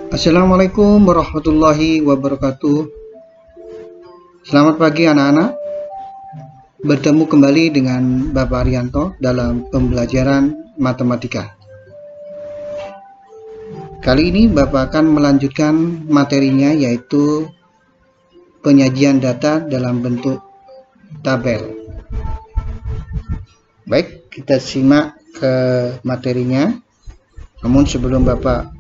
Assalamualaikum warahmatullahi wabarakatuh. Selamat pagi anak-anak. Bertemu kembali dengan Bapak Arianto dalam pembelajaran matematika. Kali ini Bapak akan melanjutkan materinya, yaitu penyajian data dalam bentuk tabel. Baik, kita simak ke materinya. Namun sebelum Bapak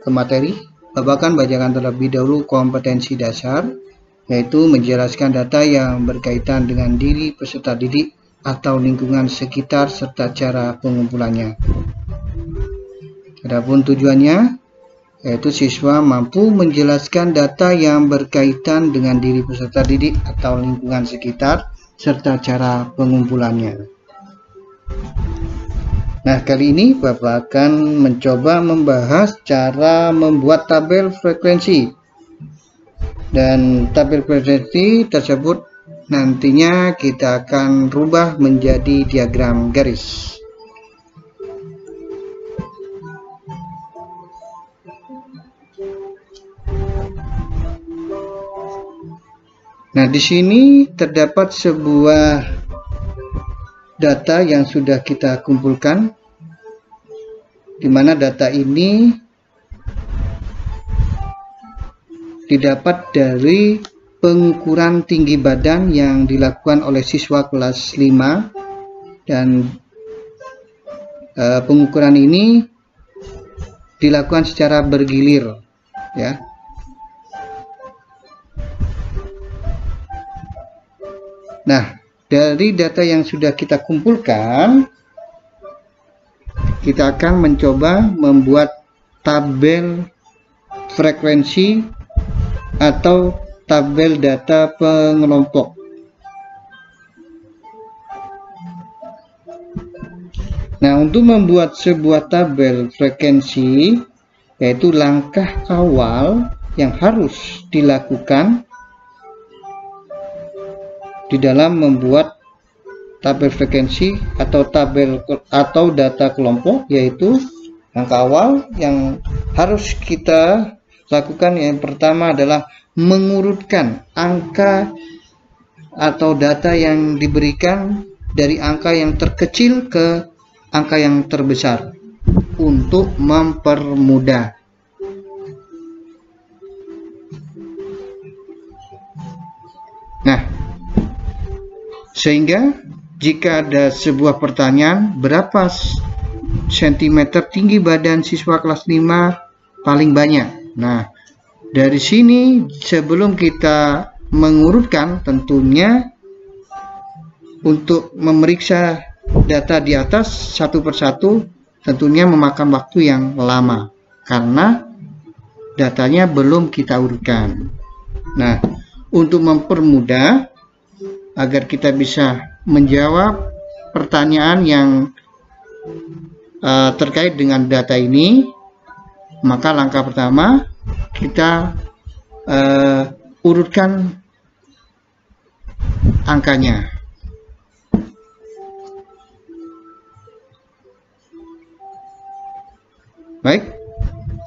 ke materi, Bapak akan bacakan terlebih dahulu kompetensi dasar, yaitu menjelaskan data yang berkaitan dengan diri peserta didik atau lingkungan sekitar serta cara pengumpulannya. Adapun tujuannya, yaitu siswa mampu menjelaskan data yang berkaitan dengan diri peserta didik atau lingkungan sekitar serta cara pengumpulannya. Nah, kali ini Bapak akan mencoba membahas cara membuat tabel frekuensi. Dan tabel frekuensi tersebut nantinya kita akan rubah menjadi diagram garis. Nah, di sini terdapat sebuah data yang sudah kita kumpulkan, di mana data ini didapat dari pengukuran tinggi badan yang dilakukan oleh siswa kelas 5, dan pengukuran ini dilakukan secara bergilir, ya. Nah, dari data yang sudah kita kumpulkan, kita akan mencoba membuat tabel frekuensi atau tabel data pengelompok. Nah, untuk membuat sebuah tabel frekuensi, yaitu langkah awal yang harus dilakukan di dalam membuat tabel frekuensi atau tabel atau data kelompok, yaitu langkah awal yang harus kita lakukan yang pertama adalah mengurutkan angka atau data yang diberikan dari angka yang terkecil ke angka yang terbesar untuk mempermudah. Nah, sehingga jika ada sebuah pertanyaan, berapa sentimeter tinggi badan siswa kelas 5 paling banyak? Nah, dari sini sebelum kita mengurutkan, tentunya untuk memeriksa data di atas satu persatu tentunya memakan waktu yang lama karena datanya belum kita urutkan. Nah, untuk mempermudah agar kita bisa menjawab pertanyaan yang terkait dengan data ini, maka langkah pertama kita urutkan angkanya. Baik,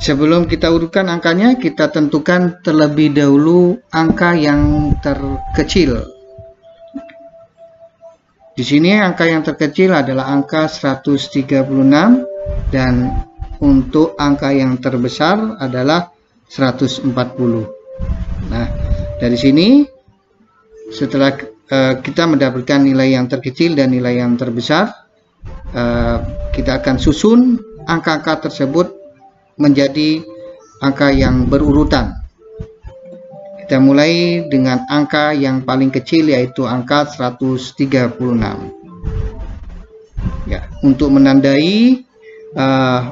sebelum kita urutkan angkanya, kita tentukan terlebih dahulu angka yang terkecil. Di sini angka yang terkecil adalah angka 136, dan untuk angka yang terbesar adalah 140. Nah, dari sini setelah kita mendapatkan nilai yang terkecil dan nilai yang terbesar, kita akan susun angka-angka tersebut menjadi angka yang berurutan. Kita mulai dengan angka yang paling kecil, yaitu angka 136. Ya, untuk menandai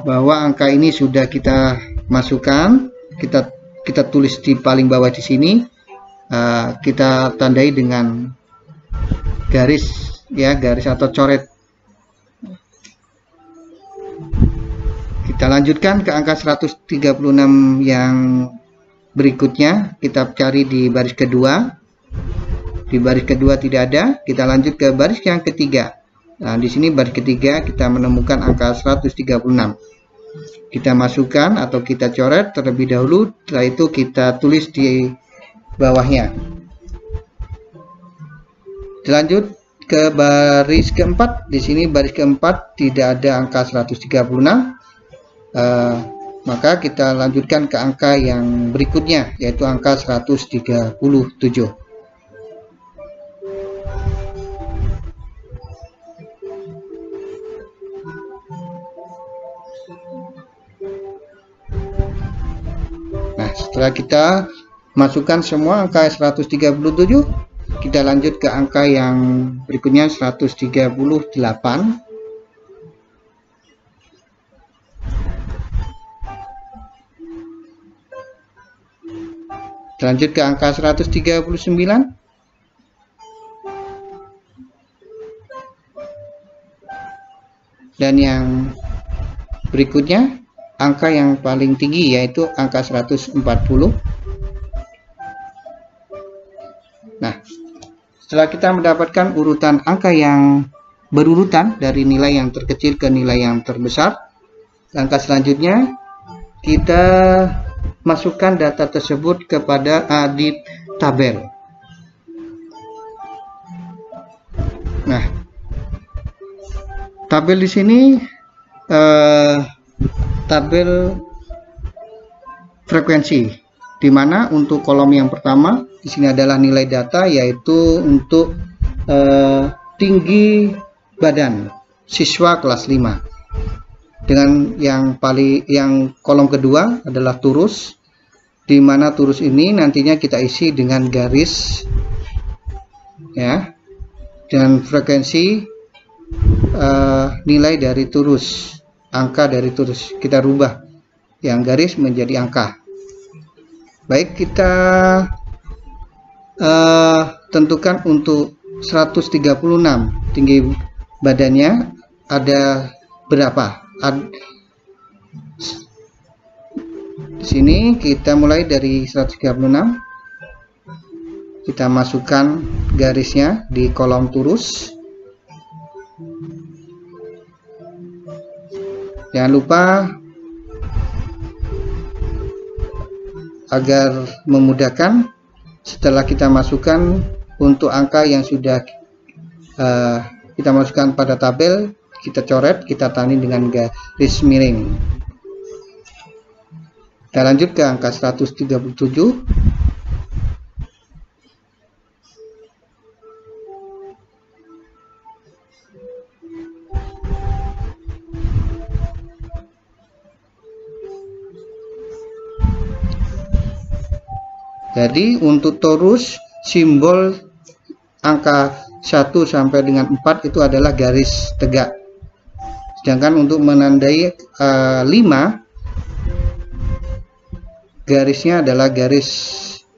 bahwa angka ini sudah kita masukkan, kita tulis di paling bawah di sini, kita tandai dengan garis, ya, garis atau coret. Kita lanjutkan ke angka 136 yang berikutnya, kita cari di baris kedua. Di baris kedua tidak ada, kita lanjut ke baris yang ketiga. Nah, di sini baris ketiga kita menemukan angka 136. kita masukkan atau kita coret terlebih dahulu, setelah itu kita tulis di bawahnya. Lanjut ke baris keempat. Di sini baris keempat tidak ada angka 136, maka kita lanjutkan ke angka yang berikutnya, yaitu angka 137. Nah, setelah kita masukkan semua angka 137, kita lanjut ke angka yang berikutnya 138. Lanjut ke angka 139. Dan yang berikutnya angka yang paling tinggi yaitu angka 140. Nah, setelah kita mendapatkan urutan angka yang berurutan dari nilai yang terkecil ke nilai yang terbesar, langkah selanjutnya kita masukkan data tersebut kepada di tabel. Nah, tabel di sini tabel frekuensi, di mana untuk kolom yang pertama di sini adalah nilai data, yaitu untuk tinggi badan siswa kelas 5. Dengan yang kolom kedua adalah turus, di mana turus ini nantinya kita isi dengan garis ya, dan frekuensi nilai dari turus, angka dari turus kita rubah yang garis menjadi angka. Baik, kita tentukan untuk 136 tinggi badannya ada berapa. Di sini kita mulai dari 136, kita masukkan garisnya di kolom turus. Jangan lupa agar memudahkan, setelah kita masukkan untuk angka yang sudah kita masukkan pada tabel, kita coret, kita tanding dengan garis miring. Kita lanjut ke angka 137. Jadi untuk torus, simbol angka 1 sampai dengan 4 itu adalah garis tegak. Sedangkan untuk menandai 5, garisnya adalah garis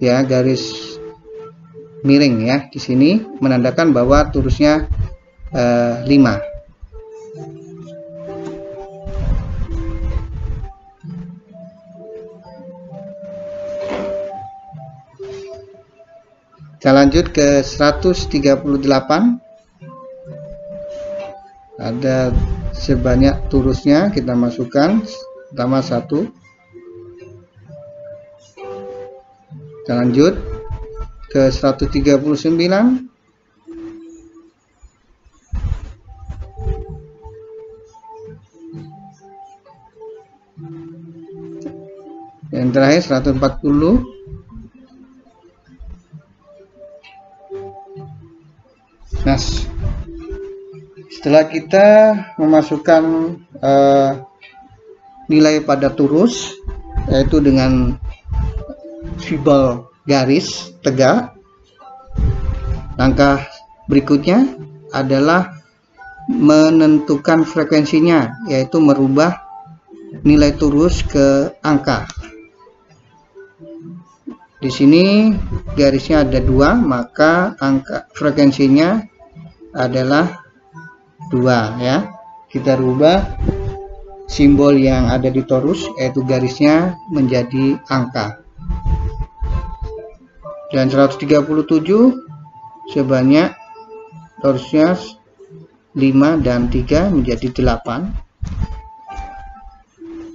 ya, garis miring ya. Di sini menandakan bahwa turusnya 5. Kita lanjut ke 138. Ada sebanyak turusnya, kita masukkan pertama 1. Kita lanjut ke 139. Yang terakhir 140. Nah, setelah kita memasukkan nilai pada turus, yaitu dengan simbol garis tegak, langkah berikutnya adalah menentukan frekuensinya, yaitu merubah nilai turus ke angka. Di sini garisnya ada 2, maka angka frekuensinya adalah 2 ya. Kita rubah simbol yang ada di torus, yaitu garisnya, menjadi angka. Dan 137 sebanyak torusnya 5 dan 3 menjadi 8.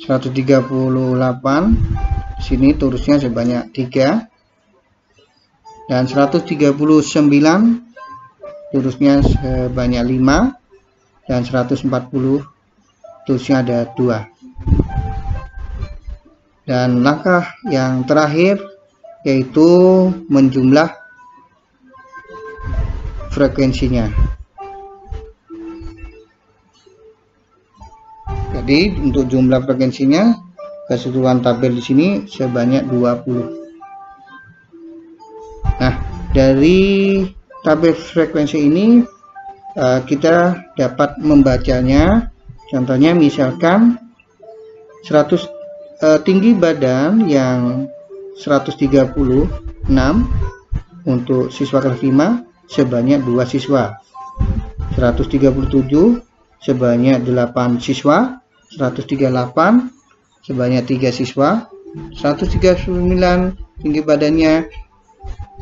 138, sini torusnya sebanyak 3, dan 139 torusnya sebanyak 5, dan 140 torusnya ada 2. Dan langkah yang terakhir yaitu menjumlah frekuensinya. Jadi untuk jumlah frekuensinya keseluruhan tabel di sini sebanyak 20. Nah, dari tabel frekuensi ini kita dapat membacanya. Contohnya misalkan tinggi badan yang 136 untuk siswa kelas 5 sebanyak 2 siswa, 137 sebanyak 8 siswa, 138 sebanyak 3 siswa, 139 tinggi badannya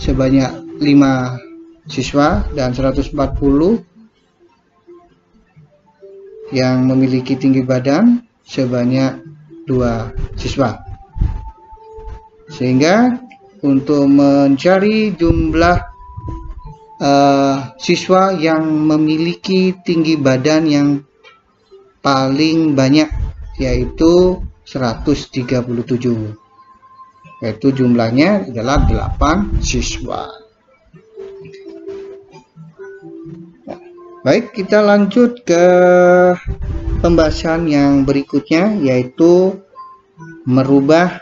sebanyak 5 siswa, dan 140 yang memiliki tinggi badan sebanyak 2 siswa. Sehingga untuk mencari jumlah siswa yang memiliki tinggi badan yang paling banyak, yaitu 137, yaitu jumlahnya adalah 8 siswa. Baik, kita lanjut ke pembahasan yang berikutnya, yaitu merubah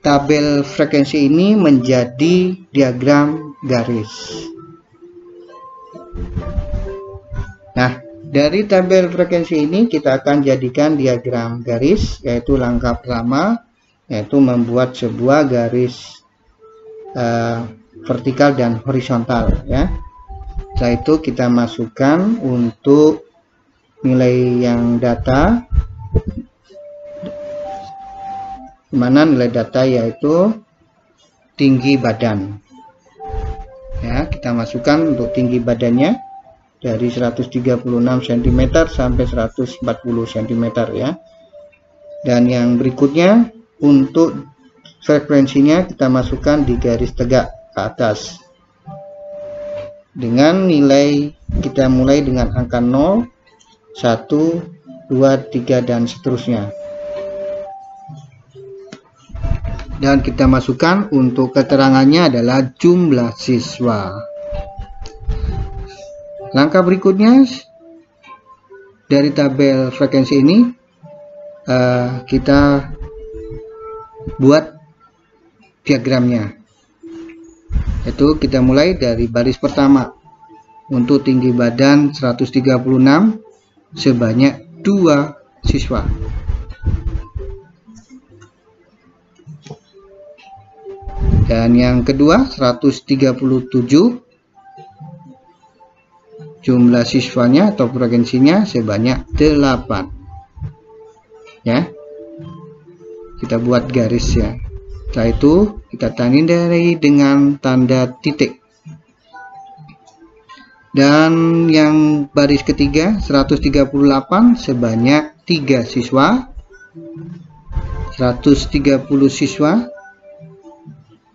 tabel frekuensi ini menjadi diagram garis. Nah, dari tabel frekuensi ini kita akan jadikan diagram garis, yaitu langkah pertama yaitu membuat sebuah garis vertikal dan horizontal, ya. Setelah itu kita masukkan untuk nilai yang data, dimana nilai data yaitu tinggi badan, ya. Kita masukkan untuk tinggi badannya dari 136 cm sampai 140 cm, ya. Dan yang berikutnya untuk frekuensinya kita masukkan di garis tegak ke atas dengan nilai, kita mulai dengan angka 0, 1, 2, 3 dan seterusnya. Dan kita masukkan untuk keterangannya adalah jumlah siswa. Langkah berikutnya dari tabel frekuensi ini kita buat diagramnya, yaitu kita mulai dari baris pertama. Untuk tinggi badan 136 sebanyak 2 siswa, dan yang kedua 137 jumlah siswanya atau frekuensinya sebanyak 8, ya. Kita buat garis, ya. Setelah itu kita tandai dengan tanda titik. Dan yang baris ketiga 138 sebanyak 3 siswa, 130 siswa,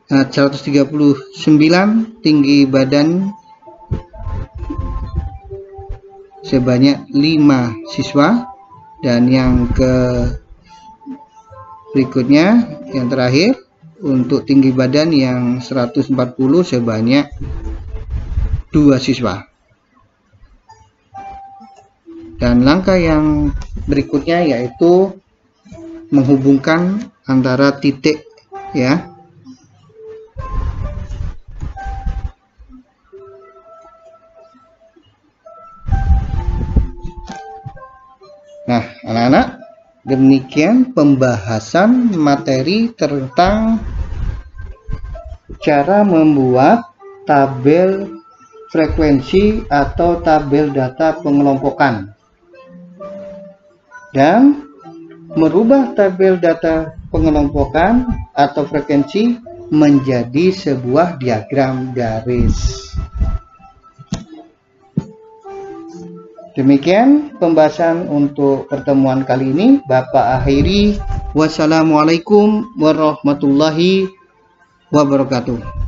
139 tinggi badan sebanyak 5 siswa, dan yang berikutnya yang terakhir untuk tinggi badan yang 140 sebanyak 2 siswa. Dan langkah yang berikutnya yaitu menghubungkan antara titik, ya. Nah, anak-anak, demikian pembahasan materi tentang cara membuat tabel frekuensi atau tabel data pengelompokan, dan merubah tabel data pengelompokan atau frekuensi menjadi sebuah diagram garis. Demikian pembahasan untuk pertemuan kali ini. Bapak akhiri. Wassalamualaikum warahmatullahi wabarakatuh.